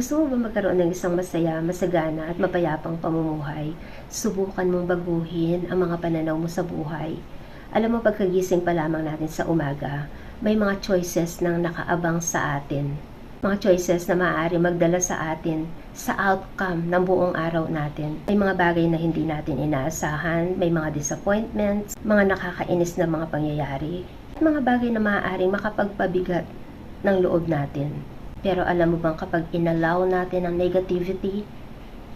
Gusto mo ba magkaroon ng isang masaya, masagana at mapayapang pamumuhay? Subukan mong baguhin ang mga pananaw mo sa buhay. Alam mo, pagkagising pa lamang natin sa umaga, may mga choices nang nakaabang sa atin. Mga choices na maaari magdala sa atin sa outcome ng buong araw natin. May mga bagay na hindi natin inaasahan, may mga disappointments, mga nakakainis na mga pangyayari, at mga bagay na maaaring makapagpabigat ng loob natin. Pero alam mo bang kapag inalaw natin ang negativity,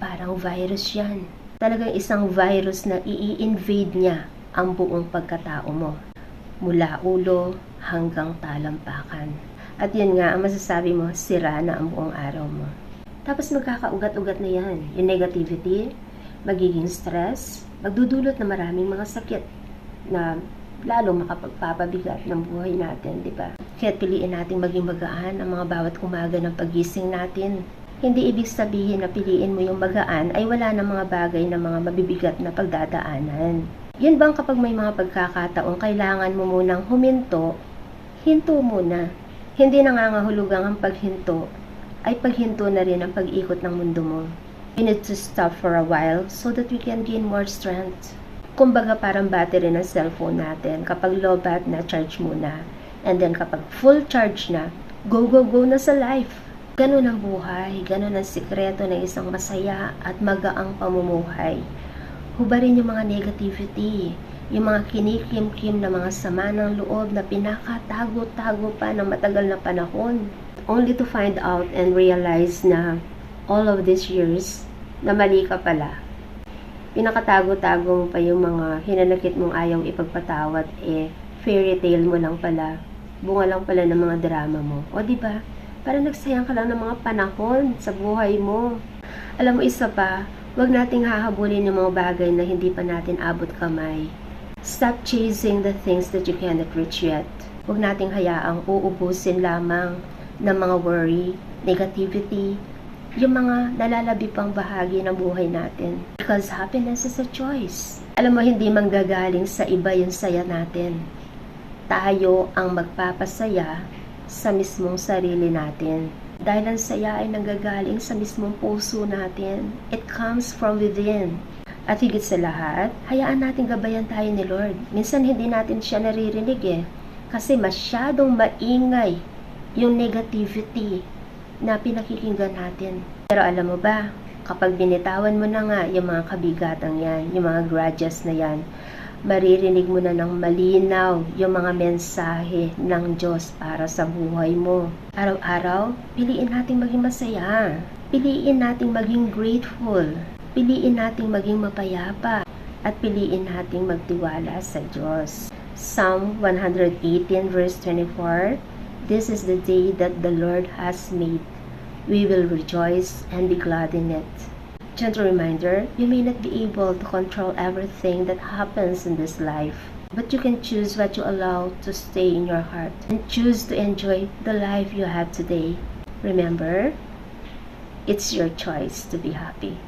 parang virus yan. Talagang isang virus na i-invade niya ang buong pagkatao mo. Mula ulo hanggang talampakan. At yun nga, ang masasabi mo, sira na ang buong araw mo. Tapos magkakaugat-ugat na yan. Yung negativity, magiging stress, magdudulot na maraming mga sakit na lalo makapagpapabigat ng buhay natin, di ba? Kaya't piliin nating maging magaan ang mga bawat umaga ng pagising natin. Hindi ibig sabihin na piliin mo yung magaan ay wala ng mga bagay na mga mabibigat na pagdadaanan. Yun bang kapag may mga pagkakataong kailangan mo munang huminto, hinto muna. Hindi nangangahulugang ang paghinto ay paghinto na rin ang pag-ikot ng mundo mo. You need to stop for a while so that we can gain more strength. Kumbaga parang battery ng cellphone natin. Kapag low bat na, charge muna. And then kapag full charge na, go na sa life. Ganun ang buhay. Ganun ang sikreto ng isang masaya at magaang pamumuhay. Hubarin yung mga negativity. Yung mga kinikim-kim na mga sama ng loob na pinakatago-tago pa ng matagal na panahon. Only to find out and realize na all of these years na mali ka pala. Pinakatago-tago mo pa yung mga hinanakit mong ayaw ipagpatawad, fairy tale mo lang pala. Bunga lang pala ng mga drama mo. O diba? Parang nagsayang ka lang ng mga panahon sa buhay mo. Alam mo, isa pa, wag nating hahabulin yung mga bagay na hindi pa natin abot kamay. Stop chasing the things that you cannot reach yet. Wag nating hayaang uubusin lamang ng mga worry, negativity, yung mga nalalabi pang bahagi ng buhay natin. Because happiness is a choice. Alam mo, hindi manggagaling sa iba yung saya natin. Tayo ang magpapasaya sa mismong sarili natin. Dahil ang saya ay nanggagaling sa mismong puso natin. It comes from within. At higit sa lahat, hayaan natin gabayan tayo ni Lord. Minsan hindi natin siya naririnig kasi masyadong maingay yung negativity na pinakikinggan natin. Pero alam mo ba, kapag binitawan mo na nga yung mga kabigatang yan, yung mga grudges na yan, maririnig mo na ng malinaw yung mga mensahe ng Diyos para sa buhay mo. Araw-araw, piliin nating maging masaya. Piliin nating maging grateful. Piliin nating maging mapayapa. At piliin nating magtiwala sa Diyos. Psalm 118 verse 24, "This is the day that the Lord has made. We will rejoice and be glad in it." Gentle reminder, you may not be able to control everything that happens in this life, but you can choose what you allow to stay in your heart and choose to enjoy the life you have today. Remember, it's your choice to be happy.